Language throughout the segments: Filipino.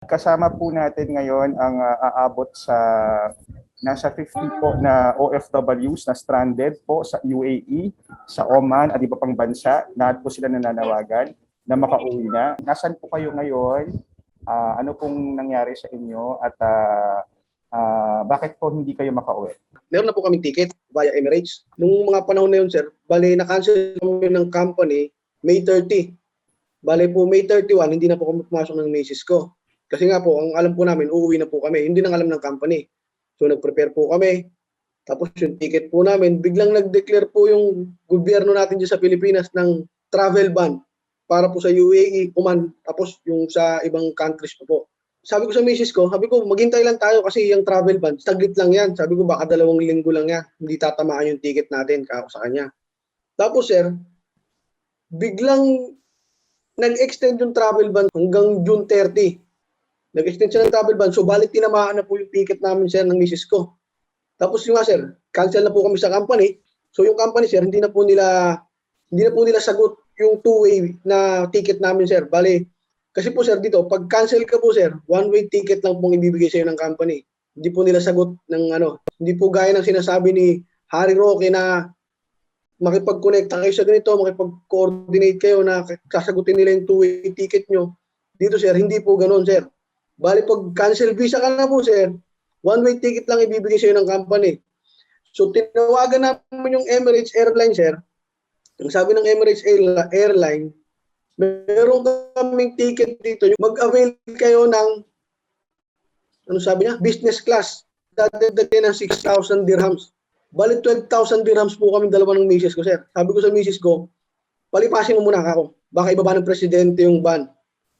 Kasama po natin ngayon ang aabot sa nasa 50 po na OFWs na stranded po sa UAE, sa Oman at iba pang bansa. Lahat po sila nananawagan na makauwi na. Nasaan po kayo ngayon? Ano pong nangyari sa inyo at bakit po hindi kayo makauwi? Meron na po kaming ticket via Emirates. Nung mga panahon na yun, sir, bali na-cancel kami ng company May 30. Bali po May 31, hindi na po kami pumasok ng misis ko. Kasi nga po, ang alam po namin, uuwi na po kami. Hindi nang alam ng company. So nag-prepare po kami. Tapos yung ticket po namin, biglang nag-declare po yung gobyerno natin dyan sa Pilipinas ng travel ban para po sa UAE, Oman, tapos yung sa ibang countries po. Sabi ko sa misis ko, maghintay lang tayo kasi yung travel ban, saglit lang yan. Sabi ko, baka 2 linggo lang yan. Hindi tatamaan yung ticket natin kako sa kanya. Tapos sir, biglang nag-extend yung travel ban hanggang June 30. Nag-extend siya ng travel ban, so balik tinamaan na po yung ticket namin sir ng misis ko. Tapos yung nga sir, cancel na po kami sa company. So yung company sir, hindi na po nila sagot yung two-way na ticket namin sir. Bali, kasi po sir dito, pag cancel ka po sir, one-way ticket lang pong ibibigay sa'yo ng company. Hindi po nila sagot ng hindi po gaya ng sinasabi ni Harry Roque na makipag-connect kayo sa ganito, makipag-coordinate kayo na sasagutin nila yung two-way ticket nyo. Dito sir, hindi po ganoon sir. Bali pag cancel visa ka na po sir, one-way ticket lang ibibigay sa'yo ng company. So tinawagan namin yung Emirates Airlines sir. Ang sabi ng Emirates Airline, meron kaming ticket dito. Mag-avail kayo ng, business class. Dadagdagan ng 6,000 dirhams. Bali 12,000 dirhams po kami dalawa ng misis ko sir. Sabi ko sa misis ko, palipasin mo muna ako. Baka ibaba ng presidente yung ban.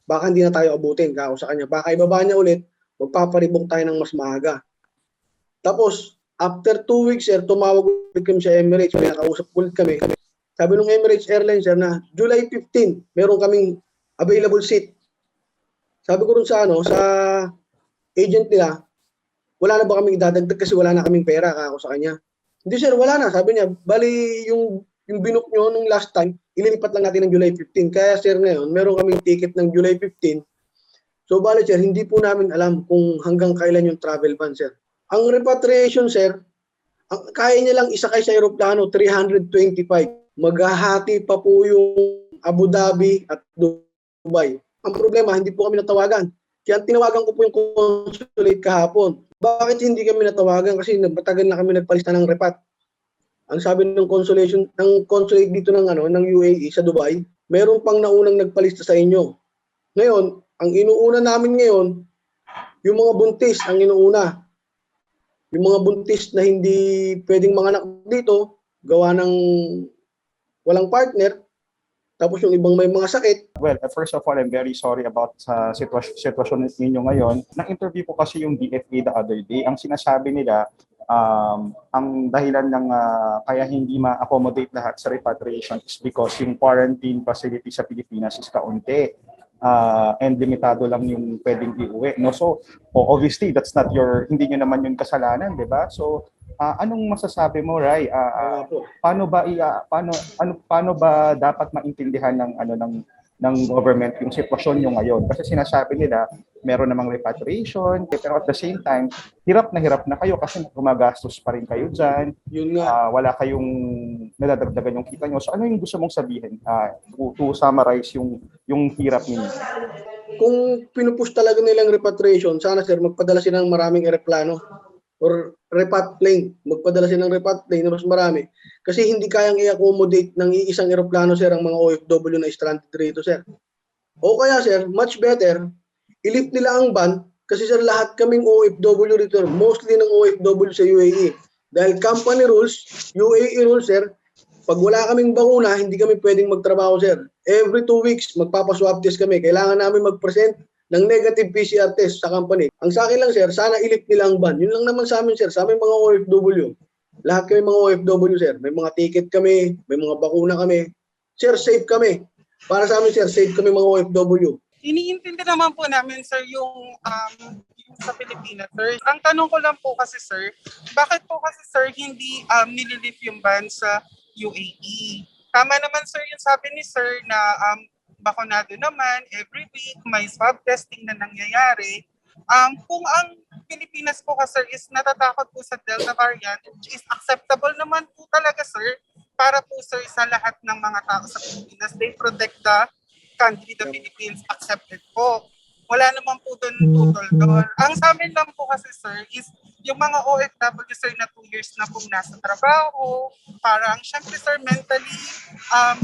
Baka hindi na tayo abutin kako sa kanya. Baka ibaba niya ulit, magpaparibok tayo ng mas maaga. Tapos, after 2 weeks, sir, tumawag ulit kami sa Emirates. May nakausap ulit kami. Sabi ng Emirates Airlines, sir, na July 15, meron kaming available seat. Sabi ko rin sa agent nila, wala na ba kaming idadagdag kasi wala na kaming pera kako sa kanya. Hindi sir, wala na. Sabi niya, bali yung binook nyo nung last time, ililipat lang natin ng July 15. Kaya sir ngayon, meron kaming ticket ng July 15. So bali sir, hindi po namin alam kung hanggang kailan yung travel ban sir. Ang repatriation sir, kaya niya lang isakay sa aeroplano, 325. Maghahati pa po yung Abu Dhabi at Dubai. Ang problema, hindi po kami natawagan. Kaya tinawagan ko po yung consulate kahapon. Bakit hindi kami natawagan? Kasi matagal na kami nagpalista ng repat. Ang sabi ng consulate dito ng UAE sa Dubai, meron pang naunang nagpalista sa inyo. Ngayon, ang inuuna namin ngayon, yung mga buntis ang inuuna. Yung mga buntis na hindi pwedeng manganak dito, gawa ng walang partner, tapos yung ibang may mga sakit. Well, first of all, I'm very sorry about sa sitwasyon ninyo ngayon. Na-interview ko kasi yung DFA the other day. Ang sinasabi nila, ang dahilan ng kaya hindi ma-accommodate lahat sa repatriation is because yung quarantine facility sa Pilipinas is kaunti. And limitado lang yung pwedeng iuwi. No? So, obviously, that's not hindi nyo naman yung kasalanan, di ba? So, anong masasabi mo, Ray? Paano ba dapat maintindihan ng government yung sitwasyon nyo ngayon? Kasi sinasabi nila, meron namang repatriation, pero at the same time, hirap na kayo kasi gumagastos pa rin kayo dyan. Yun nga. Wala kayong nadadagdagan yung kita nyo. So ano yung gusto mong sabihin to summarize yung hirap ninyo? Kung pinupush talaga nilang repatriation, sana sir, magpadala sila ng maraming eroplano or repat plane. Magpadala sila ng repat plane na mas marami. Kasi hindi kayang i-accommodate ng isang eroplano sir ang mga OFW na stranded rito sir. O kaya sir, much better, i-lift nila ang ban kasi sir lahat kaming OFW rito, mostly ng OFW sa UAE. Dahil company rules, UAE rules sir, pag wala kaming bakuna, hindi kami pwedeng magtrabaho sir. Every 2 weeks, magpapaswab test kami. Kailangan namin mag-present ng negative PCR test sa company. Ang sa akin lang sir, sana i-lift nila ang ban. Yun lang naman sa amin sir, sa aming mga OFW. Lahat kami mga OFW sir. May mga ticket kami, may mga bakuna kami. Sir, safe kami. Para sa amin sir, safe kami mga OFW. Iniintindi naman po namin sir yung sa Pilipinas sir. Ang tanong ko lang po kasi sir, bakit po kasi sir hindi nililift yung ban sa UAE? Tama naman sir yung sabi ni sir na bakunado naman every week, may swab testing na nangyayari. Kung ang Pilipinas po kasi is natatakot po sa Delta variant, which is acceptable naman po talaga, sir, para po, sir, sa lahat ng mga tao sa Pilipinas. They protect the country, the Philippines, accepted po. Wala naman po doon tutol. Ang sa amin lang po kasi, sir, is yung mga OFW, sir, na 2 years na pong nasa trabaho, parang syempre, sir, mentally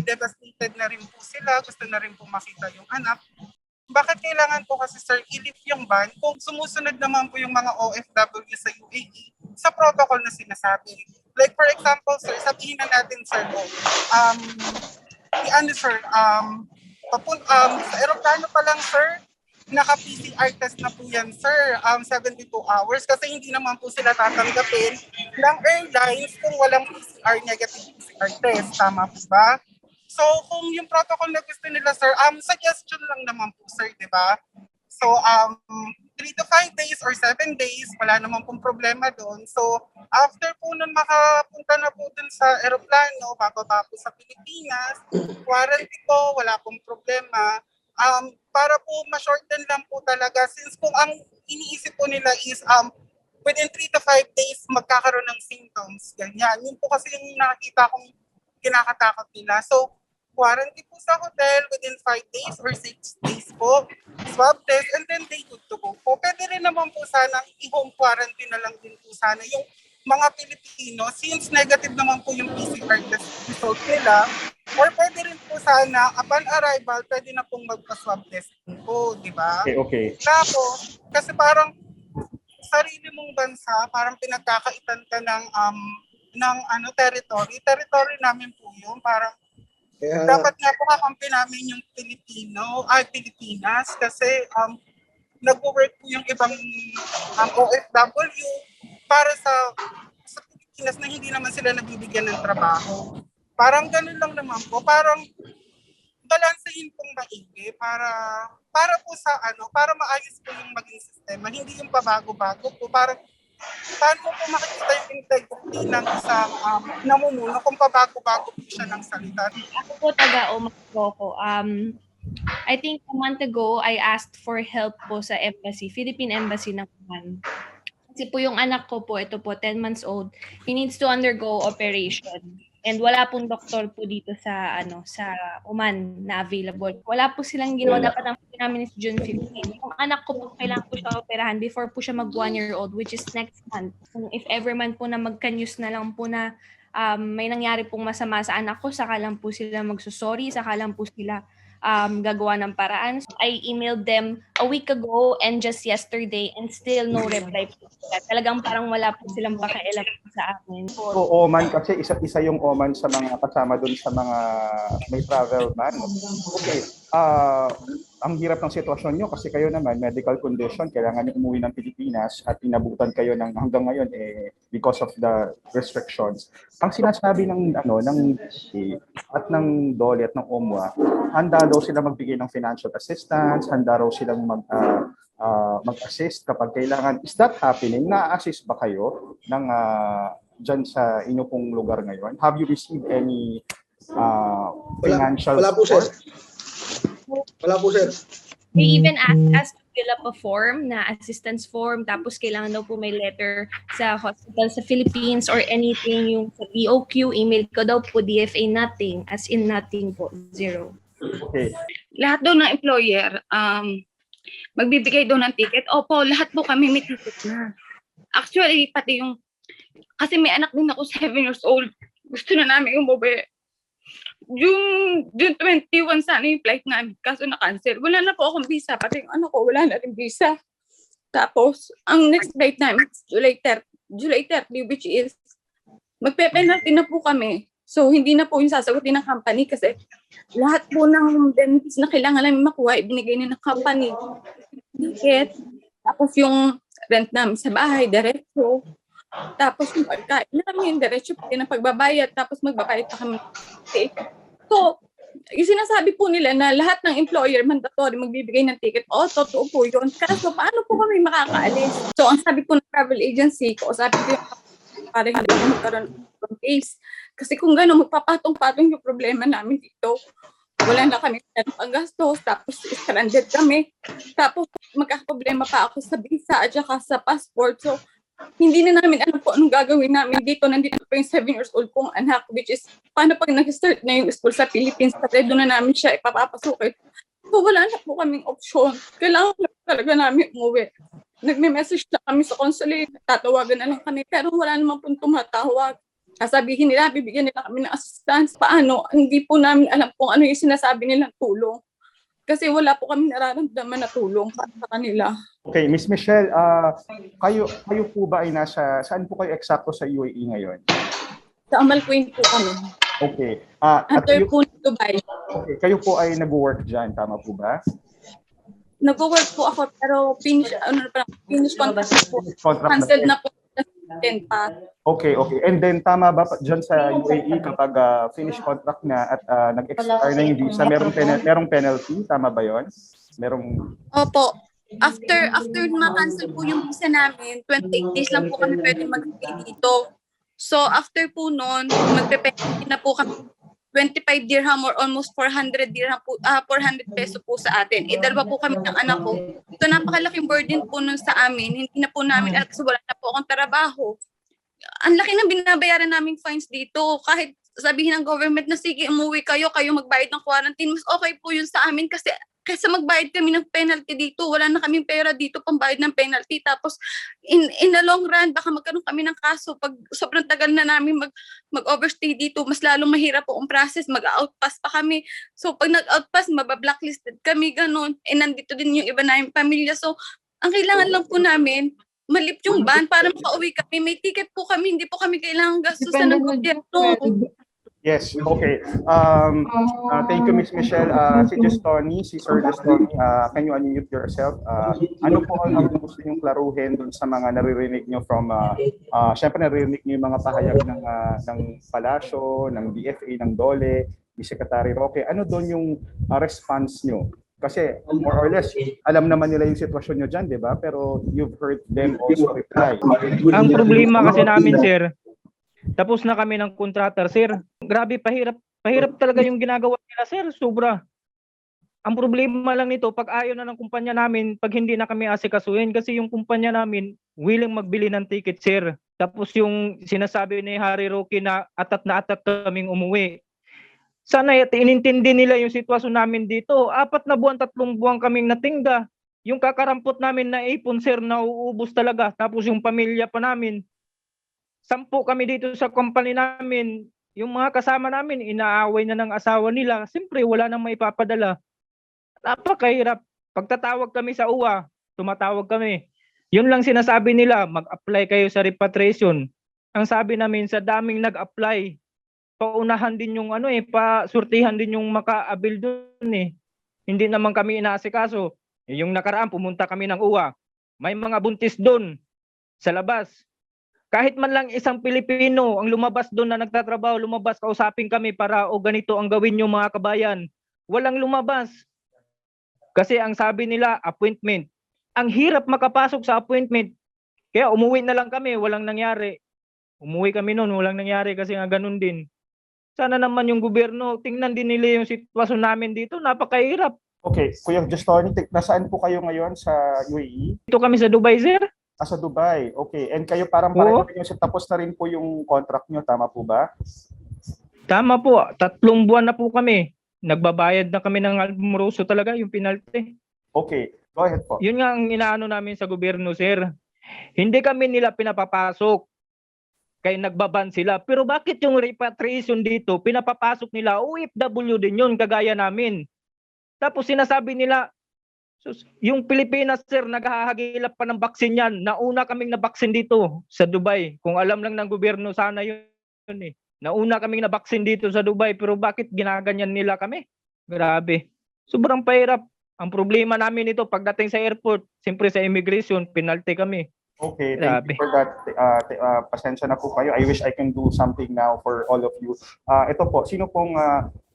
devastated na rin po sila, gusto na rin po makita yung anak. Bakit kailangan po kasi, sir, i-lift yung ban kung sumusunod naman po yung mga OFW sa UAE sa protocol na sinasabi? Like for example, sir, sabihin na natin, sir, sa aeroplano pa lang, sir, naka-PCR test na po yan, sir, 72 hours kasi hindi naman po sila tatanggapin ng airlines kung walang PCR, negative PCR test. Tama po ba? So, kung yung protocol na gusto nila, sir, suggestion lang naman po, sir, di ba? So, 3 to 5 days or 7 days, wala naman pong problema doon. So, after po nun makapunta na po dun sa aeroplano, bababa po sa Pilipinas, quarantine po, wala pong problema. Para po ma-shorten lang po talaga, since kung ang iniisip po nila is within 3 to 5 days magkakaroon ng symptoms, ganyan. Yun po kasi yung nakikita kong kinakatakot nila. So, quarantine po sa hotel within 5 days or 6 days po, swab test, and then they good to go po. Pwede rin naman po sana i-home quarantine na lang din po sana yung mga Pilipino, since negative naman po yung PCR test result nila, or pwede rin po sana, upon arrival, pwede na pong magpa-swab test po, di ba? Okay. Tapos, kasi parang sarili mong bansa, parang pinagkakaitan ka ng territory namin po yun, parang dapat nga po kakampi namin yung Pilipinas kasi nagwo-work po yung ibang OFW para sa Pilipinas na hindi naman sila nabibigyan ng trabaho. Parang ganun lang naman po, parang balansehin pong maigi para po sa para maayos po yung maging sistema, hindi yung pabago-bago po, parang paano po makikita yung integrity ng isang namumuno kung pabago-bago po siya ng salita? Ako po taga-Oman po ako. I think a month ago, I asked for help po sa embassy, Philippine Embassy ng Oman. Kasi po yung anak ko po, ito po, 10 months old, he needs to undergo operation. And wala pong doktor po dito sa sa Oman na available. Wala po silang ginawa. Dapat ang namin is June 15. Yung anak ko po, kailangan po siya operahan before po siya mag 1-year-old, which is next month. Kung if ever man po na magka-news na lang po na may nangyari pong masama sa anak ko, saka lang po sila magsusorry, saka lang po sila gagawa ng paraan. So, I emailed them a week ago and just yesterday and still no reply po. Talagang parang wala po silang pakialam sa amin. So, Oman kasi isa yung Oman sa mga kasama dun sa mga may travel ban. Okay. Ang hirap ng sitwasyon nyo kasi kayo naman medical condition, kailangan nyo umuwi ng Pilipinas at inabutan kayo ng hanggang ngayon because of the restrictions. Ang sinasabi ng DA at ng DOLE at ng OMWA, handa daw sila magbigay ng financial assistance, handa raw silang mag-assist kapag kailangan. Is that happening? Na-assist ba kayo ng dyan sa inyo pong lugar ngayon? Have you received any financial Wala po, sir. Wala po, sir. They even asked us to fill up a form na assistance form, tapos kailangan daw po may letter sa hospital sa Philippines or anything, yung sa BOQ, email ko daw po, DFA nothing, as in nothing po, zero. Okay. Lahat daw ng employer, magbibigay daw ng ticket. Opo, lahat po kami may ticket na. Actually, pati yung, kasi may anak din ako, 7 years old. Gusto na namin umuwi. Yung June 21 sana yung flight namin, kaso na-cancel. Wala na po akong visa, pati yung anak ko, wala na rin visa. Tapos, ang next flight namin is July 30, which is, magpe-penalty na po kami. So, hindi na po yung sasagutin ng company kasi lahat po ng benefits na kailangan namin makuha, ibinigay na ng company. Ticket, tapos yung rent namin sa bahay, diretso. Tapos yung pagkain namin, diretso pa rin ang pagbabayad, tapos magbabayad pa kami. Okay. So, yung sinasabi po nila na lahat ng employer mandatory magbibigay ng ticket, totoo po yun. Kaso, paano po kami makakaalis? So, ang sabi po ng travel agency ko, sabi ko yung parang hindi ako magkaroon ng case. Kasi kung gano'n, magpapatong-patong yung problema namin dito. wala na kami ang gastos, tapos stranded kami. Tapos magkakaproblema pa ako sa visa at saka sa passport. So, hindi na namin alam po anong gagawin namin dito. Nandito pa yung 7 years old kong anak, which is, paano pag nag-start na yung school sa Philippines, kasi doon na namin siya ipapapasukin. So, wala na po kaming option. Kailangan na talaga namin umuwi. Nagme-message na kami sa consulate, tatawagan na lang kami, pero wala naman pong tumatawag. Sasabihin nila, bibigyan nila kami ng assistance. Paano? Hindi po namin alam kung ano yung sinasabi nilang tulong. Kasi wala po kami nararamdaman na tulong para sa kanila. Okay, Miss Michelle, kayo po ba ay saan po kayo eksakto sa UAE ngayon? Sa Amal Queen po kami. Okay. At After kayo, po ng Dubai. okay, kayo po ay nag-work dyan, tama po ba? Nag-work po ako, pero finish contract po. Contract Cancelled na po. Pa. Okay. And then tama ba dyan sa UAE kapag finish contract na at nag-expire na yung visa, merong penalty, tama ba yon? Merong... Opo. After ma-cancel po yung visa namin, 28 days lang po kami pwede mag-stay dito. So after po noon, magpe-penalty na po kami 25 dirham or almost 400 dirham po, 400 peso po sa atin. Dalawa po kami ng anak ko. Ito napakalaking burden po nun sa amin. Hindi na po namin alam kasi wala na po akong trabaho. Ang laki ng binabayaran naming fines dito. Kahit sabihin ng government na sige, umuwi kayo magbayad ng quarantine, mas okay po yun sa amin kasi kaysa magbayad kami ng penalty dito, wala na kaming pera dito pambayad ng penalty. Tapos in the long run, baka magkaroon kami ng kaso. Pag sobrang tagal na namin mag-overstay dito, mas lalong mahirap po ang process, mag-outpass pa kami. So pag nag-outpass, mabablacklisted kami, ganun. Nandito din yung iba namin pamilya. So ang kailangan lang po namin, malip yung ban para makauwi kami. May ticket po kami, hindi po kami kailangan gastusan ng gobyerno. Yes, okay. Thank you, Miss Michelle. Si Justoni, si Sir Justoni, can you unmute yourself? Ano po ang gusto niyong klaruhin dun sa mga naririnig niyo from, syempre naririnig niyo yung mga pahayag ng Palasyo, ng DFA, ng DOLE, ni Secretary Roque. Ano doon yung response niyo? Kasi more or less, alam naman nila yung sitwasyon nyo dyan, di ba? Pero you've heard them also reply. Ang problema kasi namin, sir, tapos na kami ng contractor, sir. Grabe, pahirap talaga yung ginagawa nila, sir. Sobra. Ang problema lang nito, pag ayaw na ng kumpanya namin, pag hindi na kami asikasuhin, kasi yung kumpanya namin, willing magbili ng ticket, sir. Tapos yung sinasabi ni Harry Roque na atat kaming umuwi. Sana inintindi nila yung sitwasyon namin dito. 4 na buwan, 3 buwan kaming natingga. Yung kakarampot namin na ipon, sir, nauubos talaga. Tapos yung pamilya pa namin, 10 kami dito sa company namin. Yung mga kasama namin, inaaway na ng asawa nila. Siyempre, wala nang maipapadala. Napakahirap. Pagtatawag kami sa UWA, tumatawag kami. Yun lang sinasabi nila, mag-apply kayo sa repatriation. Ang sabi namin, sa daming nag-apply, paunahan din yung pasurtihan din yung maka-abil doon eh. Hindi naman kami inaasikaso. Yung nakaraan, pumunta kami ng UWA. May mga buntis doon sa labas. Kahit man lang isang Pilipino ang lumabas doon na nagtatrabaho, kausapin kami para ganito ang gawin nyo mga kabayan. Walang lumabas. Kasi ang sabi nila, appointment. Ang hirap makapasok sa appointment. Kaya umuwi na lang kami, walang nangyari. Umuwi kami noon, walang nangyari kasi nga ganun din. Sana naman yung gobyerno, tingnan din nila yung sitwasyon namin dito, napakahirap. Okay, Kuya Justoni, nasaan po kayo ngayon sa UAE? Dito kami sa Dubai, sir. Sa Dubai. Okay. And kayo parang Oo. pareho yung tapos na rin po yung contract nyo, tama po ba? Tama po, 3 buwan na po kami. Nagbabayad na kami ng almuroso talaga, yung penalty. Okay. Go ahead po. Yun nga ang inaano namin sa gobyerno, sir. Hindi kami nila pinapapasok. Kaya nagbaban sila. Pero bakit yung repatriation dito, pinapapasok nila, OFW din yun, kagaya namin. Tapos sinasabi nila, yung Pilipinas, sir, naghahagilap pa ng baksin yan. Nauna kaming nabaksin dito sa Dubai. Kung alam lang ng gobyerno, sana yun eh. Nauna kaming nabaksin dito sa Dubai, pero bakit ginaganyan nila kami? Grabe. Sobrang pahirap. Ang problema namin ito, pagdating sa airport, siyempre sa immigration, penalty kami. Okay, thank you for that. Pasensya na po kayo. I wish I can do something now for all of you. Ito po, sino pong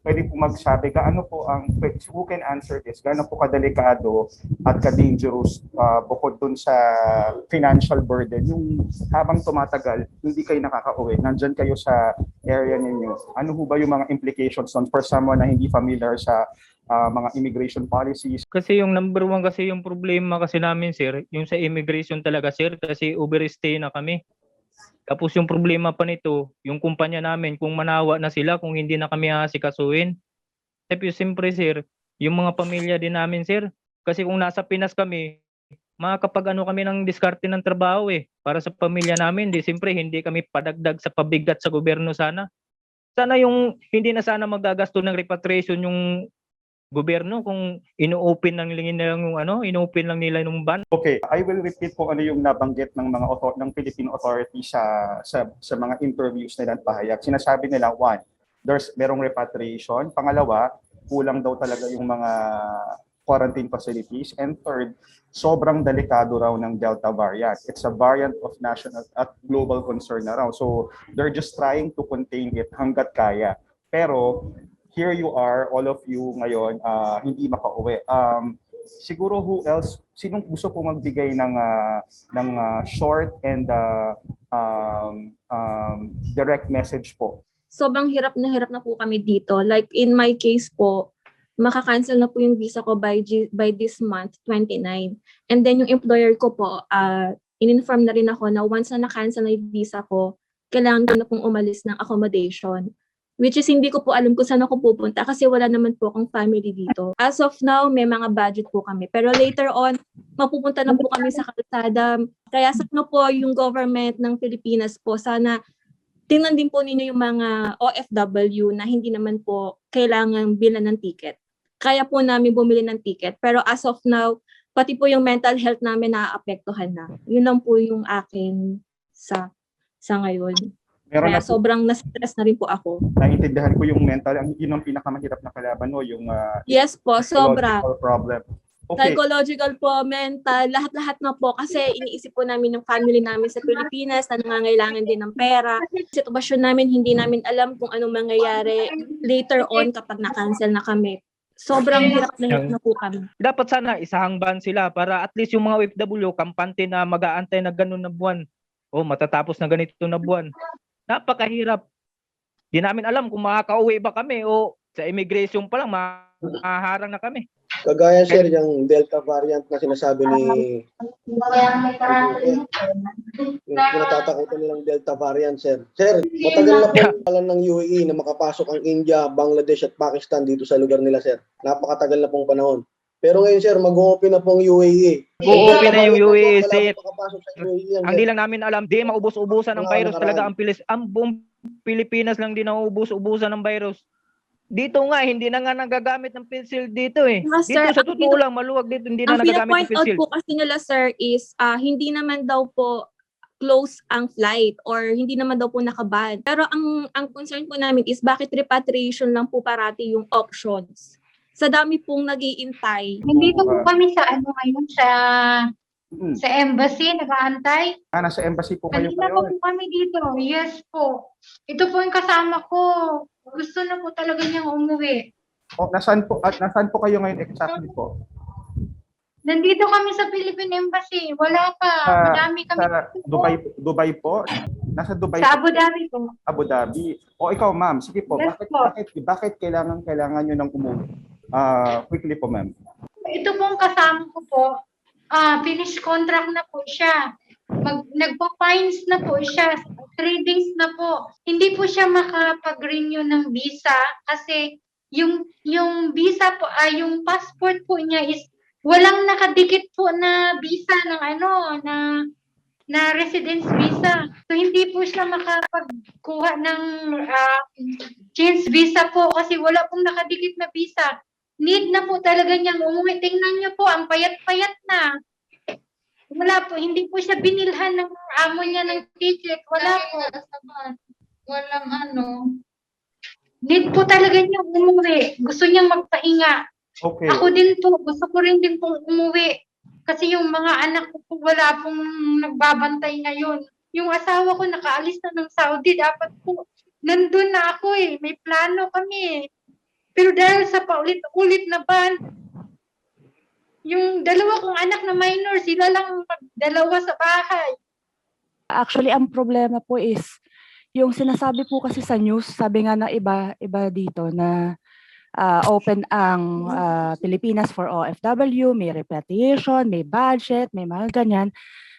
pwede po magsabi, gaano po ang, who can answer this, gaano po kadelikado at ka-dangerous bukod dun sa financial burden, yung habang tumatagal, hindi kayo nakakauwi, nandyan kayo sa area ninyo. Ano po ba yung mga implications nun for someone na hindi familiar sa mga immigration policies? Kasi yung number one kasi yung problema kasi namin sir, yung sa immigration talaga sir, kasi overstay na kami. Tapos yung problema pa nito, yung kumpanya namin, kung manawa na sila, kung hindi na kami asikasuhin. Tapos siyempre sir, yung mga pamilya din namin sir, kasi kung nasa Pinas kami, makakapag ano kami ng diskarte ng trabaho para sa pamilya namin. Di siyempre hindi kami padagdag sa pabigat sa gobyerno sana. Sana yung hindi na sana magagasto ng repatriation yung gobyerno kung ino-open lang nila yung ino-open lang nila yung ban. Okay, I will repeat po ano yung nabanggit ng mga ng Philippine authorities sa mga interviews nila at pahayag. Sinasabi nila, one, merong repatriation. Pangalawa, kulang daw talaga yung mga quarantine facilities. And third, sobrang delikado raw ng Delta variant. It's a variant of national at global concern na raw. So they're just trying to contain it hanggat kaya. Pero here you are, all of you ngayon, hindi makauwi. Siguro who else, sinong gusto po magbigay ng short and direct message po? Sobrang hirap na po kami dito. Like in my case po, makakancel na po yung visa ko by this month, 29. And then yung employer ko po, in-inform na rin ako na once na na-cancel na yung visa ko, kailangan ko na pong umalis ng accommodation. Which is hindi ko po alam kung saan ako pupunta kasi wala naman po akong family dito. As of now, may mga budget po kami. Pero later on, mapupunta na po kami sa kalsada. Kaya sana po yung government ng Pilipinas po, sana tingnan din po ninyo yung mga OFW na hindi naman po kailangan bilan ng ticket. Kaya po namin bumili ng ticket. Pero as of now, pati po yung mental health namin naaapektuhan na. Yun lang po yung akin sa ngayon. Meron Kaya na po, sobrang na-stress na rin po ako. naiintindihan ko yung mental, yun ang pinakamahirap na kalaban mo, yung Yes po, sobra. psychological problem. Okay, Psychological po, mental, lahat-lahat na po. Kasi iniisip po namin yung family namin sa Pilipinas na nangangailangan din ng pera. Sitwasyon namin, hindi namin alam kung anong mangyayari later on kapag na-cancel na kami. Sobrang hirap na po kami. Dapat sana isahang ban sila para at least yung mga OFW, kampante na mag-aantay na ganun na buwan. O matatapos na ganito na buwan. Napakahirap. Di namin alam kung makakauwi ba kami o sa immigration pa lang mahaharang na kami. Kagaya sir, yung Delta variant na sinasabi ni yung kinatatakutan nilang Delta variant, sir. Sir, matagal na po palan ng UAE na makapasok ang India, Bangladesh at Pakistan dito sa lugar nila, sir. Napakatagal na pong panahon. Pero ngayon, sir, mag-open na pong UAE. Open na yung UAE, Wala sir. po makapasok sa UAE yan, Ang sir. di lang namin alam, di maubos-ubusan ng Mga virus nakaraan. talaga ang buong Pilipinas lang di naubos-ubusan ng virus. Dito nga, hindi na nga nagagamit ng pencil dito Mga Dito sir, sa totoo lang, maluwag dito, hindi na Ang nagagamit pina-point ng out pencil. po kasi nila, sir, is hindi naman daw po close ang flight or hindi naman daw po nakaban. Pero ang concern po namin is bakit repatriation lang po parati yung options. Sa dami pong nag-iintay. Nandito po kami sa ngayon Mm. sa embassy, nag-aantay. Nasa embassy po kayo Kanina pa ngayon. po kami dito. Yes po. Ito po yung kasama ko. Gusto na po talaga niyang umuwi. Nasaan po kayo ngayon exactly po? Nandito kami sa Philippine Embassy. Wala pa. Madami kami. Sa Dubai po? Nasa Dubai Sa po? Abu Dhabi po. Abu Dhabi. O ikaw, ma'am, sige po. Yes po. Bakit kailangan nyo ng umuwi? Quickly po, ma'am. Ito pong kasama ko po. Finish contract na po siya. Nagpa-fines na po siya. 3 days na po. Hindi po siya makapag-renew ng visa kasi yung visa po, yung passport po niya is walang nakadikit po na visa ng na residence visa. So hindi po siya makapagkuha ng change visa po kasi wala pong nakadikit na visa. Need na po talaga niyang umuwi. Tingnan niyo po, ang payat-payat na. Wala po, hindi po siya binilhan ng amo niya ng ticket. Wala po. Walang Need po talaga niyang umuwi. Gusto niyang magpahinga. Okay. Ako din po, gusto ko rin din pong umuwi. Kasi yung mga anak ko po, wala pong nagbabantay ngayon. Yung asawa ko nakaalis na ng Saudi, dapat po nandun na ako May plano kami Pero dahil sa paulit-ulit na ban, yung dalawa kong anak na minor, sila lang dalawa sa bahay. Actually, ang problema po is, yung sinasabi po kasi sa news, sabi nga ng iba dito na open ang Pilipinas for OFW, may repatriation, may budget, may mga ganyan.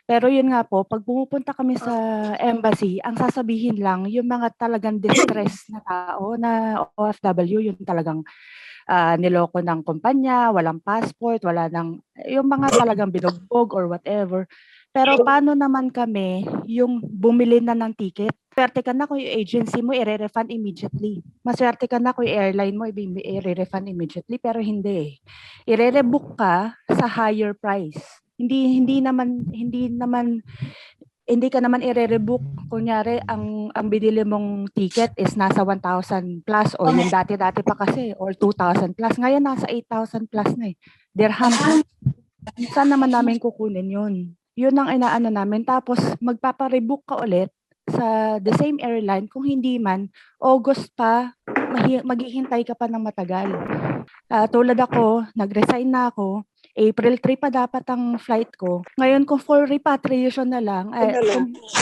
Pero yun nga po, pag pumupunta kami sa embassy, ang sasabihin lang, yung mga talagang distress na tao na OFW, yung talagang niloko ng kumpanya, walang passport, yung mga talagang binugbog or whatever. Pero paano naman kami yung bumili na ng ticket? Swerte ka na kung yung agency mo i-refund immediately. Maswerte ka na kung yung airline mo i-refund immediately, pero hindi. I-rebook ka sa higher price. Hindi ka naman i-rebook. Kunyari, ang binili mong ticket is nasa 1,000 plus o yung dati-dati pa kasi or 2,000 plus. Ngayon nasa 8,000 plus na eh. Dirham. Saan naman namin kukunin yun? Yun ang inaano namin. Tapos magpaparebook ka ulit sa the same airline. Kung hindi man, August pa, maghihintay ka pa ng matagal. Tulad ako, nag-resign na ako. April 3 pa dapat ang flight ko. Ngayon, kung for repatriation na lang,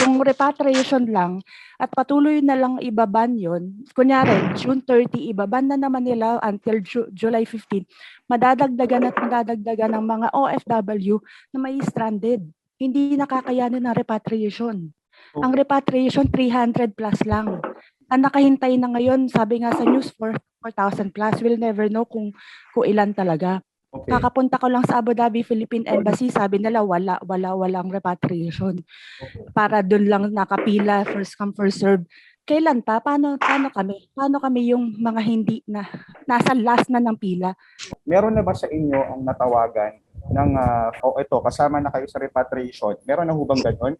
kung repatriation lang, at patuloy na lang ibaban yun, kunyari, June 30, ibaban na naman nila until July 15, madadagdagan ng mga OFW na may stranded. Hindi nakakayanin ng repatriation. Ang repatriation, 300 plus lang. Ang nakahintay na ngayon, sabi nga sa news, 4,000 plus. We'll never know kung ilan talaga. Okay. Kakapunta ko lang sa Abu Dhabi Philippine Embassy, sabi nila walang repatriation. Para doon lang nakapila, first come first serve. Kailan pa? Paano kami? Paano kami yung mga hindi na nasa last na ng pila? Meron na ba sa inyo ang natawagan ng ito kasama na kayo sa repatriation? Meron na hubang gano'n?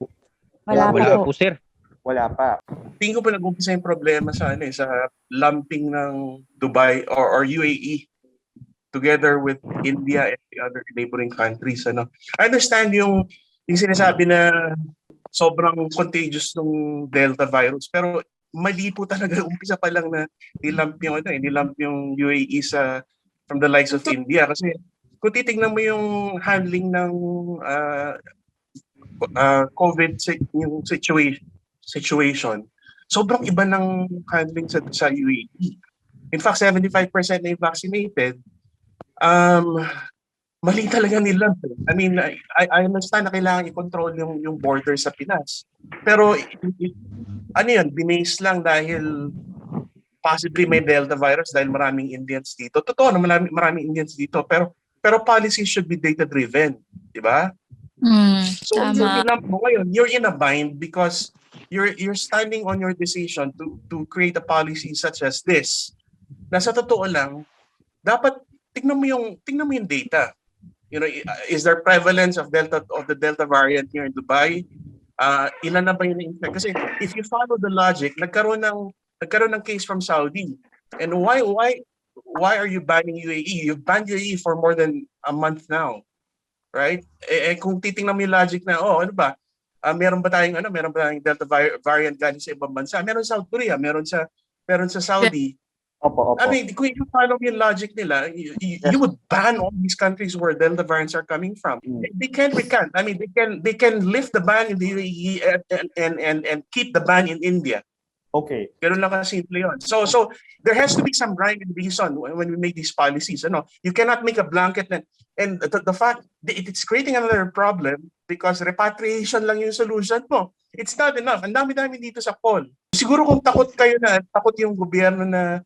Wala po, sir. Wala pa. Tingin ko pa nag-umpisa yung problema sa sa lumping ng Dubai or UAE together with India and the other neighboring countries. I understand yung sinasabi na sobrang contagious ng Delta virus, pero mali po talaga. Umpisa pa lang na nilump yung UAE from the likes of India. Kasi kung titignan mo yung handling ng COVID yung situation, sobrang iba ng handling sa UAE. In fact, 75% na yung vaccinated. Mali talaga nila. I mean, I understand na kailangan i-control yung border sa Pinas. Pero binase lang dahil possibly may Delta virus dahil maraming Indians dito. Totoo na maraming Indians dito, pero policy should be data-driven, di ba? So you're in a bind because you're standing on your decision to create a policy such as this. Na sa totoo lang, dapat tingnan mo yung data. Is there prevalence of the Delta variant here in Dubai? Ilan na ba yung infect? Kasi if you follow the logic, nagkaroon ng case from Saudi. And why are you banning UAE? You've banned UAE for more than a month now. Right? Kung titingnan mo yung logic na, meron ba tayong Delta variant galing sa ibang bansa? Meron sa South Korea, meron sa Saudi. Opo. I mean, kung you follow yung logic nila, you would ban all these countries where Delta variants are coming from. They can't recant. I mean, they can lift the ban in the UAE and keep the ban in India. Okay. Ganun lang kasimple yun. So there has to be some rhyme and reason when we make these policies. You cannot make a blanket and the fact it's creating another problem because repatriation lang yung solution mo. It's not enough. Ang dami-dami dito sa poll. Siguro kung takot yung gobyerno na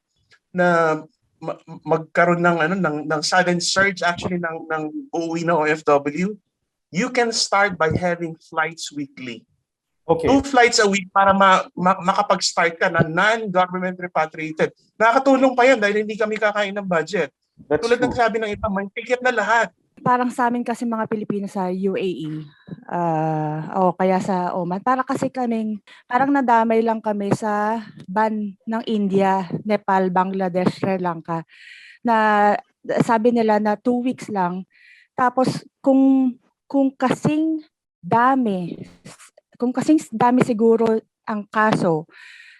magkaroon ng sudden surge actually ng uuwi na OFW, you can start by having flights weekly. Okay. 2 flights a week para makapag-start ka na non-government repatriated. Nakakatulong pa yan dahil hindi kami kakain ng budget. Tulad ng sabi ng iba, may ticket na lahat. Parang sa amin kasi mga Pilipino sa UAE o kaya sa Oman, parang nadamay lang kami sa ban ng India, Nepal, Bangladesh, Sri Lanka na sabi nila na 2 weeks lang. Tapos kung kasing dami siguro ang kaso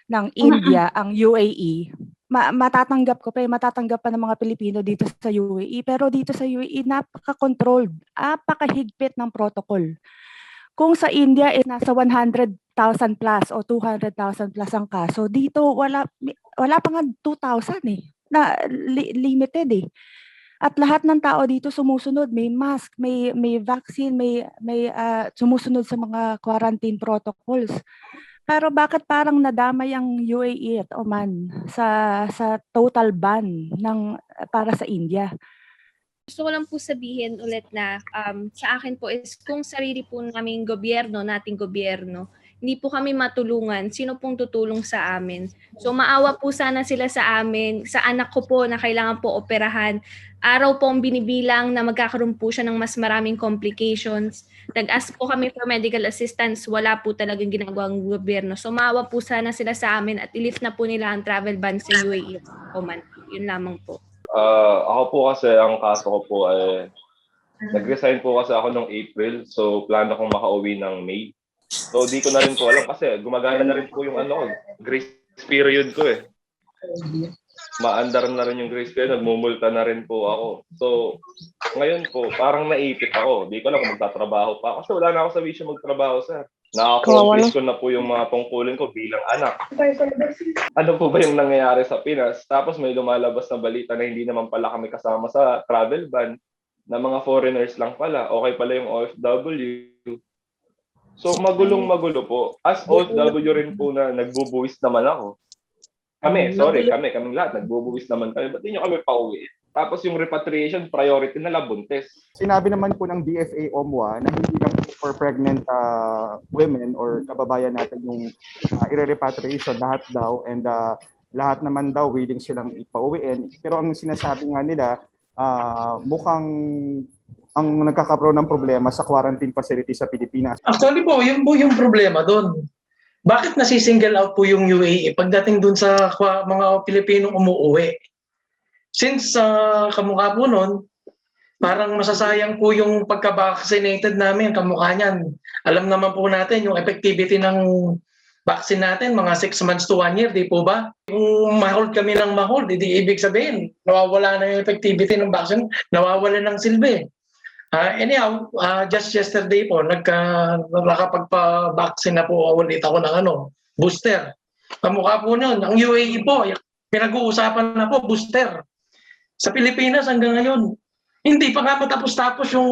ng India, ang UAE, matatanggap ko pa, matatanggap pa ng mga Pilipino dito sa UAE. Pero dito sa UAE, napaka-controlled, napakahigpit ng protocol. Kung sa India is nasa 100,000 plus o 200,000 plus ang kaso, dito wala pa nga 2,000 na limited At lahat ng tao dito sumusunod, may mask, may vaccine, may sumusunod sa mga quarantine protocols. Pero bakit parang nadamay ang UAE at Oman sa total ban para sa India? Gusto ko lang po sabihin ulit na sa akin po is kung sarili po naming nating gobyerno, hindi po kami matulungan, sino pong tutulong sa amin? So maawa po sana sila sa amin, sa anak ko po na kailangan po operahan. Araw po ang binibilang na magkakaroon po siya ng mas maraming complications. Nag-ask po kami for medical assistance, wala po talagang ginagawang gobyerno. So maawa po sana sila sa amin at i-lift na po nila ang travel ban sa UAE at Oman. Yun lamang po. Ako po kasi, ang kaso ko po ay nag-resign po kasi ako noong April, so plano kong makauwi ng May. So di ko na rin po alam kasi gumagana na rin po yung grace period ko Maandar na rin yung grace period, nagmumulta na rin po ako. So ngayon po, parang naipit ako. Di ko alam kung magtatrabaho pa ako kasi wala na ako sa wisyo magtrabaho, sir. Naka-accomplish ko na po yung mga tungkulin ko bilang anak. Ano po ba yung nangyayari sa Pinas? Tapos may lumalabas na balita na hindi naman pala kami kasama sa travel ban, na mga foreigners lang pala. Okay pala yung OFW. So magulong-magulo po. As OFW rin po na nagbubuwis naman ako. Kaming lahat, nagbubuwis naman kami. Ba't di nyo kami pauwi? Tapos yung repatriation, priority na labuntes. Sinabi naman po ng DFA OMWA na hindi lang for pregnant women or kababayan natin yung i-repatriation, lahat daw. And lahat naman daw willing silang ipauwiin. Pero ang sinasabi nga nila, mukhang ang nagkakaroon ng problema sa quarantine facility sa Pilipinas. Actually po, yun po yung problema doon. Bakit nasisingle out po yung UAE pagdating doon sa mga Pilipinong umuuwi? Since kamukha po noon, parang masasayang po yung pagka-vaccinated namin, kamukha niyan. Alam naman po natin yung effectivity ng vaccine natin, mga 6 months to 1 year, di po ba? Kung ma-hold kami ng ma-hold, di ibig sabihin, nawawala na yung effectivity ng vaccine, nawawala ng silbi. Anyhow, just yesterday po, nakapagpa-vaccine na po ulit ako ng booster. Kamukha po noon, ang UAE po, pinag-uusapan na po, booster. Sa Pilipinas hanggang ngayon, hindi pa nga matapos-tapos yung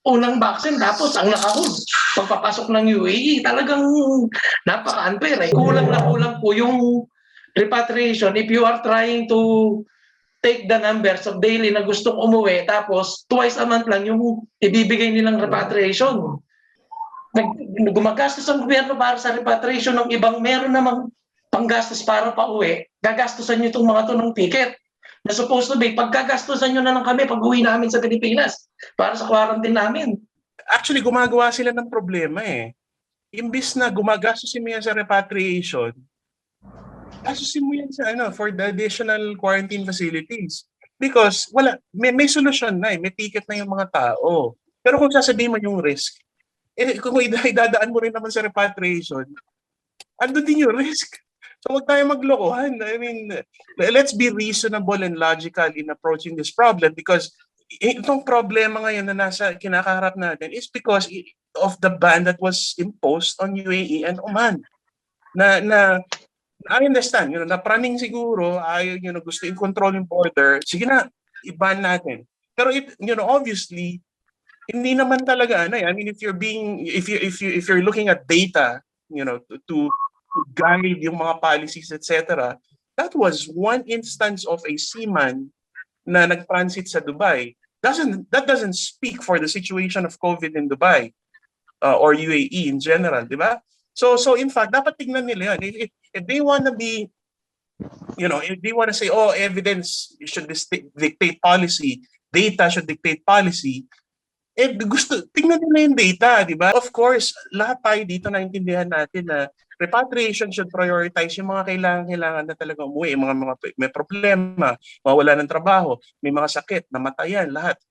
unang vaccine, tapos ang nakahold. Pagpapasok ng UAE, talagang napaka-unfair. Kulang na kulang po yung repatriation. If you are trying to take the numbers of daily na gustong umuwi, tapos twice a month lang yung ibibigay nilang repatriation. Gumagastos ang gobyerno para sa repatriation ng ibang meron namang panggastos para pauwi, gagastusan nyo itong mga to ng ticket. Na supposed to be, pagkagastusan nyo na lang kami pag-uwi namin sa Pilipinas para sa quarantine namin. Actually, gumagawa sila ng problema Imbis na gumagastos mo yan sa repatriation, asusin mo yan sa for the additional quarantine facilities. Because may solusyon na may ticket na yung mga tao. Pero kung sasabihin mo yung risk, kung idadaan mo rin naman sa repatriation, andun din yung risk. So huwag tayo maglokohan. I mean, let's be reasonable and logical in approaching this problem because itong problema ngayon na nasa kinakaharap natin is because of the ban that was imposed on UAE and Oman. Na I understand, napraning siguro, ayaw gusto i-control yung border. Sige na, i-ban natin. Pero obviously, hindi naman talaga I mean, if you're looking at data, to guide yung mga policies, etc. That was one instance of a seaman na nag-transit sa Dubai. That doesn't speak for the situation of COVID in Dubai or UAE in general, di ba? So in fact, dapat tignan nila yan. If they want to be, if they want to say, evidence should dictate policy, data should dictate policy, tignan nila yung data, di ba? Of course, lahat tayo dito naintindihan natin na repatriation should prioritize yung mga kailangan na talaga umuwi, mga may problema, mawala ng trabaho, may mga sakit, namatayan, lahat.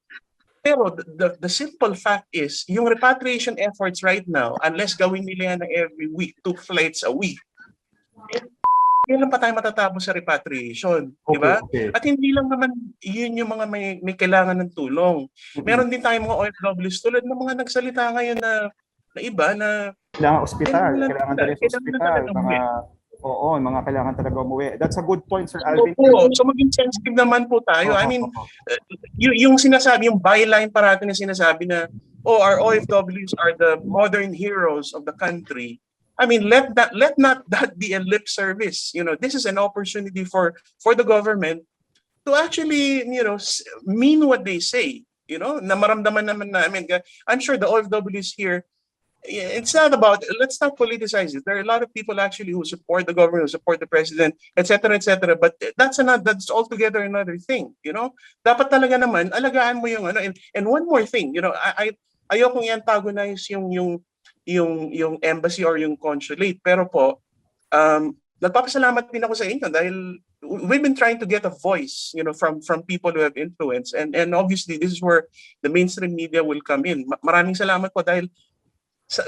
Pero the simple fact is, yung repatriation efforts right now, unless gawin nila yan every week, 2 flights a week, kailan pa tayo matatapos sa repatriation, di ba? Okay. At hindi lang naman yun yung mga may kailangan ng tulong. Meron din tayong mga OFWs tulad ng mga nagsalita ngayon na iba na Kailangan ospital, kailangan talaga sa kailangan ospital, talaga mga mga kailangan talaga umuwi. That's a good point, Sir Alvin. So maging sensitive naman po tayo. I mean, yung sinasabi, yung byline parati na sinasabi na, our OFWs are the modern heroes of the country. I mean, let not that be a lip service. This is an opportunity for the government to actually, mean what they say. Na maramdaman naman namin. I'm sure the OFWs here, it's not about, let's not politicize it. There are a lot of people actually who support the government, who support the president, etc., etc. But that's altogether another thing. Dapat talaga naman alagaan mo yung and one more thing. Ayokong i-antagonize yung embassy or yung consulate, pero po nagpapasalamat din ako sa inyo dahil we've been trying to get a voice from people who have influence, and obviously this is where the mainstream media will come in. Maraming salamat po dahil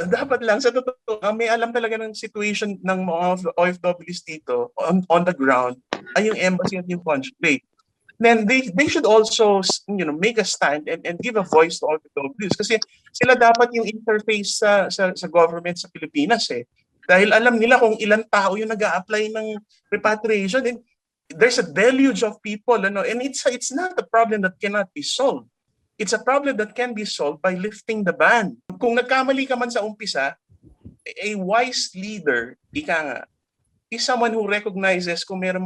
dapat lang sa totoo may alam talaga ng situation ng mga OFWs dito on the ground ay yung embassy at yung consulate. Then they should also make a stand and give a voice to OFWs kasi sila dapat yung interface sa government sa Pilipinas dahil alam nila kung ilang tao yung nag-a-apply ng repatriation, and there's a deluge of people and it's not a problem that cannot be solved. It's a problem that can be solved by lifting the ban. Kung nagkamali ka man sa umpisa, a wise leader is someone who recognizes kung mayroong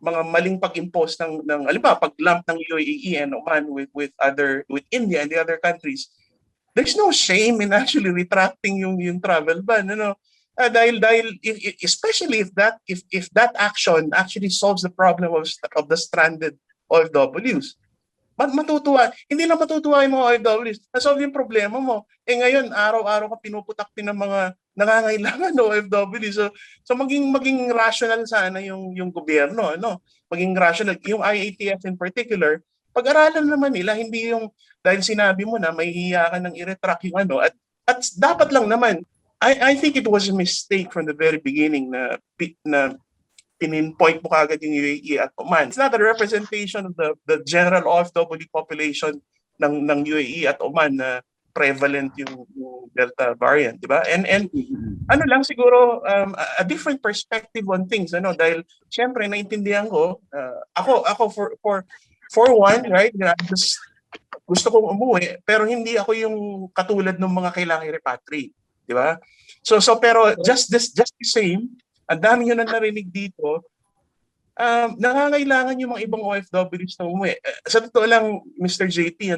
mga maling pag-impose ng halimbawa pag-lump ng UAE and Oman with India and the other countries. There's no shame in actually retracting yung travel ban, dahil especially if that action actually solves the problem of the stranded OFWs. Matutuwa, hindi lang matutuwa yung mga OFWs, nasolve yung problema mo. Ngayon araw-araw ka pinuputak din ng mga nangangailangan OFW. So maging rational sana yung gobyerno, maging rational yung IATF in particular. Pag-aralan naman nila, hindi yung dahil sinabi mo na may hiya ka ng i-retract yung at dapat lang naman. I think it was a mistake from the very beginning na pininpoint mo kagad yung UAE at Oman. It's not a representation of the general OFW population ng UAE at Oman na prevalent yung Delta variant, di ba? And lang siguro a different perspective on things, dahil syempre naintindihan ko ako for one, right? Gusto kong umuwi pero hindi ako yung katulad ng mga kailangang i-repatriate, di ba? So pero just the same, ang dami nyo na narinig dito, nangangailangan yung mga ibang OFWs na umuwi. Sa totoo lang, Mr. JP,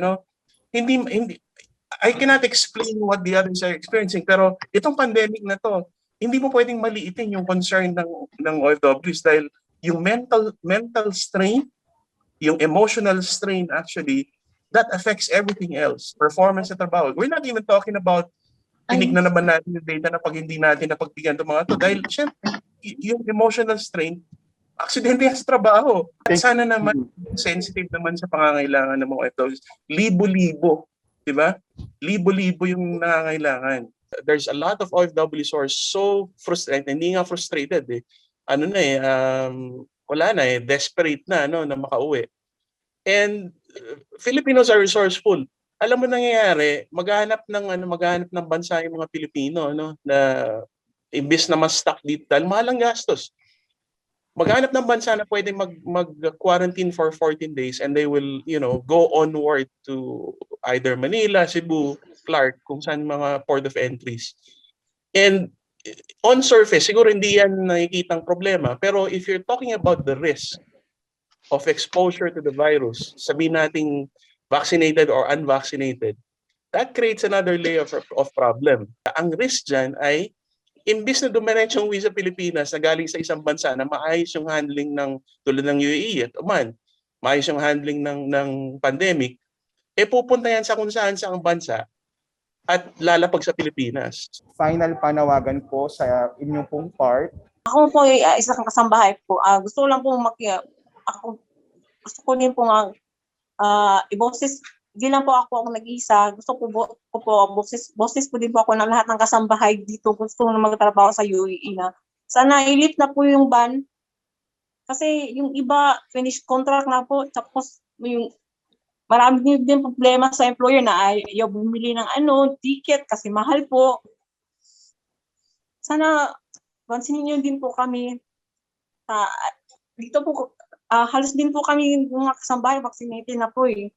hindi I cannot explain what the others are experiencing, pero itong pandemic na to, hindi mo pwedeng maliitin yung concern ng OFWs dahil yung mental strain, yung emotional strain actually, that affects everything else. Performance sa trabaho. We're not even talking about tinignan naman natin yung data na pag hindi natin napagbigyan itong mga to dahil syempre yung emotional strain, aksidente sa trabaho. At sana naman sensitive naman sa pangangailangan ng mga OFWs. Libo-libo. Diba? Libo-libo yung nangangailangan. There's a lot of OFWs who are so frustrated. Hindi nga frustrated wala na desperate na na makauwi. And Filipinos are resourceful. Alam mo nangyayari, maghahanap ng bansa yung mga Pilipino na imbis na mas-stuck dito dahil mahal ang gastos. Maghanap ng bansa na pwede mag-quarantine for 14 days and they will, go onward to either Manila, Cebu, Clark, kung saan mga port of entries. And on surface, siguro hindi yan nakikitang problema. Pero if you're talking about the risk of exposure to the virus, sabihin nating vaccinated or unvaccinated, that creates another layer of problem. Ang risk dyan ay imbis na dumiretso uwi sa Pilipinas na galing sa isang bansa na maayos yung handling ng tulad ng UAE at Oman, maayos yung handling ng pandemic, pupunta yan sa kung saan sa ang bansa at lalapag sa Pilipinas. Final panawagan po sa inyong pong part. Ako po ay isang kasambahay po. Gusto ko lang po gusto ko din po iboses. Hindi lang po ako nag-iisa. Gusto ko po boses po din po ako ng lahat ng kasambahay dito. Gusto ko na magtrabaho sa UAE na. Sana i-lift na po yung ban Kasi yung iba, finish contract na po, tapos yung marami din problema sa employer na ayaw bumili ng ticket kasi mahal po. Sana pansinin niyo din po kami. Dito po, halos din po kami mga kasambahay vaccinated na po eh.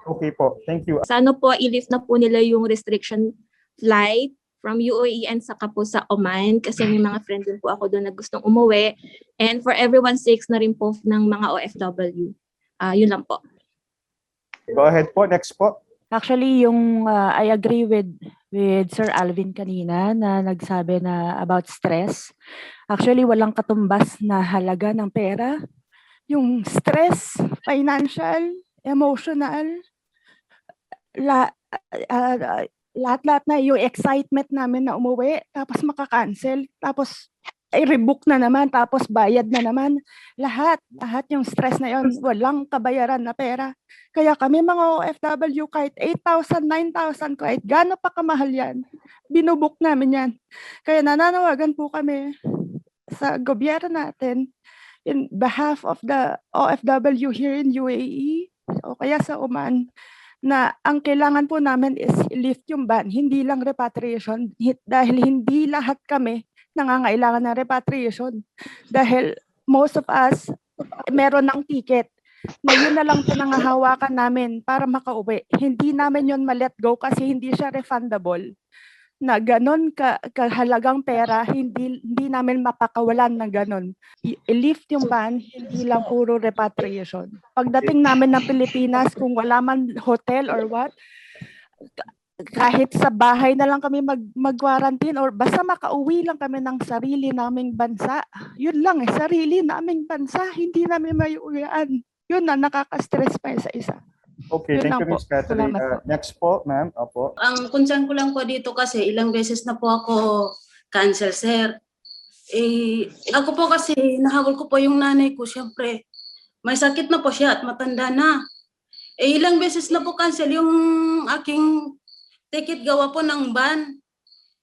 Okay po, thank you. Sana po i-lift na po nila yung restriction flight from UAE and saka po sa Oman kasi may mga friend din po ako doon na gustong umuwi. And for everyone's sakes na rin po ng mga OFW. Yun lang po. Go ahead po, next po. Actually, I agree with Sir Alvin kanina na nagsabi na about stress. Actually, walang katumbas na halaga ng pera. Yung stress, financial, emotional, lahat-lahat na yung excitement namin na umuwi, tapos makakancel, tapos i-rebook na naman, tapos bayad na naman. Lahat yung stress na yon, walang kabayaran na pera. Kaya kami mga OFW, kahit 8,000, 9,000, kahit gaano pa kamahal yan, binubook namin yan. Kaya nananawagan po kami sa gobyerno natin in behalf of the OFW here in UAE o kaya sa Oman, na ang kailangan po namin is lift yung ban, hindi lang repatriation, dahil hindi lahat kami nangangailangan ng repatriation. Dahil most of us, meron ng ticket, na yun na lang po nangahawakan namin para makauwi. Hindi namin yun ma-let go kasi hindi siya refundable. Na ganon kahalagang pera, hindi namin mapakawalan ng ganon. I-lift yung ban, hindi lang puro repatriation. Pagdating namin ng Pilipinas, kung wala man hotel or what, kahit sa bahay na lang kami mag-quarantine or basta makauwi lang kami ng sarili naming bansa. Yun lang sarili naming bansa, hindi namin maiuwian. Yun na, nakaka-stress pa isa-isa. Okay, thank you, Ms. Catherine. Next po, ma'am. Opo. Ang concern ko lang po dito kasi ilang beses na po ako cancel, sir. Ako po kasi nahabol ko po yung nanay ko, syempre. May sakit na po siya at matanda na. Ilang beses na po cancel yung aking ticket gawa po ng ban.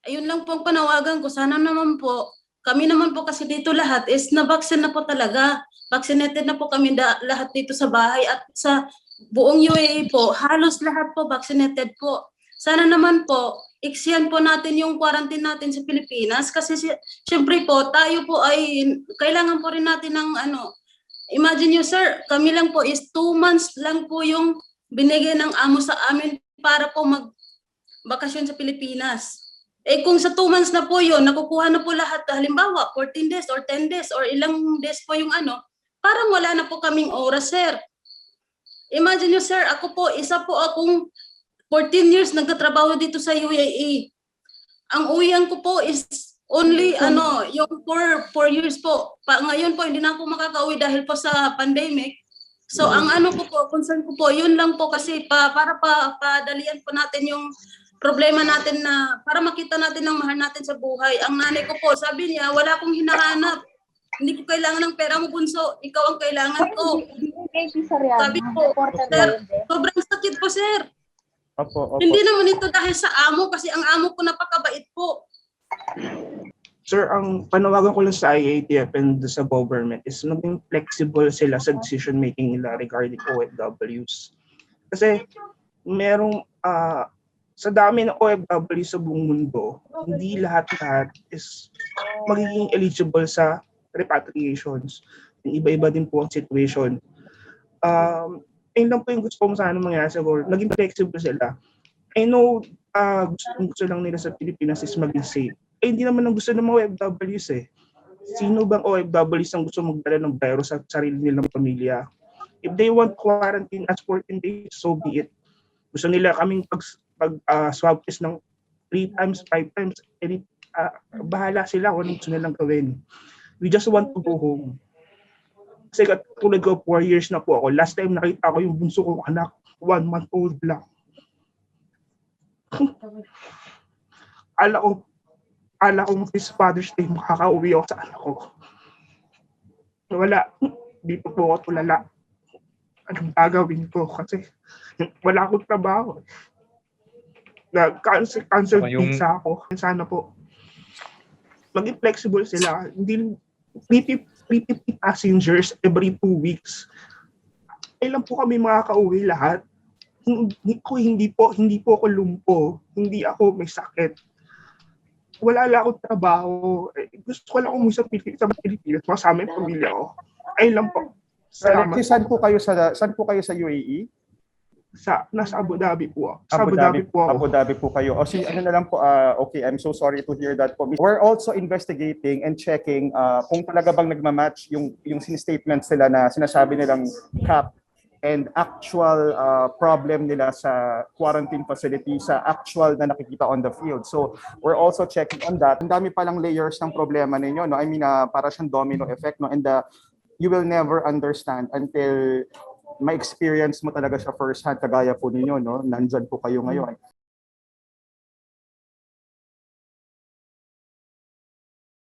Ayun lang po ang panawagan ko. Sana naman po, kami naman po kasi dito lahat is na-vaccine na po talaga. Vaccinated na po kami lahat dito sa bahay at sa buong UAE po, halos lahat po vaccinated po. Sana naman po, iksiyan po natin yung quarantine natin sa Pilipinas kasi syempre po, tayo po ay kailangan po rin natin ng imagine nyo sir, kami lang po is 2 months lang po yung binigay ng amo sa amin para po magbakasyon sa Pilipinas. Kung sa 2 months na po yun, nakukuha na po lahat, halimbawa 14 days or 10 days or ilang days po yung parang wala na po kaming oras sir. Imagine nyo sir, ako po, isa po akong 14 years nagtatrabaho dito sa UAE. Ang uwian ko po is only yung 4 years po. Ngayon po, hindi na ako makakauwi dahil po sa pandemic. So ang concern ko po, yun lang po kasi para padalian po natin yung problema natin na para makita natin ang mahal natin sa buhay. Ang nanay ko po, sabi niya, wala akong hinahanap. Hindi ko kailangan ng pera mo, bunso. Ikaw ang kailangan ko. Sabi ko, sir, sobrang sakit po, sir. Opo. Hindi naman ito dahil sa amo kasi ang amo ko napakabait po. Sir, ang panawagan ko lang sa IATF and sa government is maging flexible sila sa decision making nila regarding OFWs. Kasi merong sa dami ng OFW sa buong mundo, hindi lahat is magiging eligible sa repatriations. Iba-iba din po ang situation. Ayun lang po yung gusto ko sana mangyari sa government. Maging flexible sila. I know gusto lang nila sa Pilipinas is maging safe. Hindi naman ang gusto ng mga OFWs eh. Sino bang OFWs ang gusto magdala ng virus sa sarili nilang pamilya? If they want quarantine as 14 days, so be it. Gusto nila kaming swab test ng 3 times, 5 times, bahala sila kung ano gusto nilang gawin. We just want to go home. Kasi katulad ko, 4 years na po ako. Last time nakita ko yung bunso kong anak, 1 month old lang. Ala ko this Father's Day, makaka-uwi ako sa anak ko. Wala, dito po ako tulala. Anong gagawin ko? Kasi wala akong trabaho. Nag-cancel visa ako. Sana po, maging flexible sila. Hindi 350 passengers every 2 weeks. Kailan po kami makakauwi lahat? Hindi po ako lumpo. Hindi ako may sakit. Wala lang akong trabaho. Gusto ko lang umuwi sa Pilipinas. Masama yung pamilya ko. Ayun lang po. Salamat. Saan po kayo sa UAE? Nasa Abu Dhabi po. Abu Dhabi po kayo. O ano na lang po, okay, I'm so sorry to hear that po. We're also investigating and checking kung talaga bang nagmamatch yung statements nila na sinasabi nilang cap and actual problem nila sa quarantine facility sa actual na nakikita on the field. So we're also checking on that. Ang dami palang layers ng problema ninyo, no? I mean, para siyang domino effect, no? And you will never understand until ma-experience mo talaga siya first hand, kagaya po ninyo, no? Nandyan po kayo ngayon.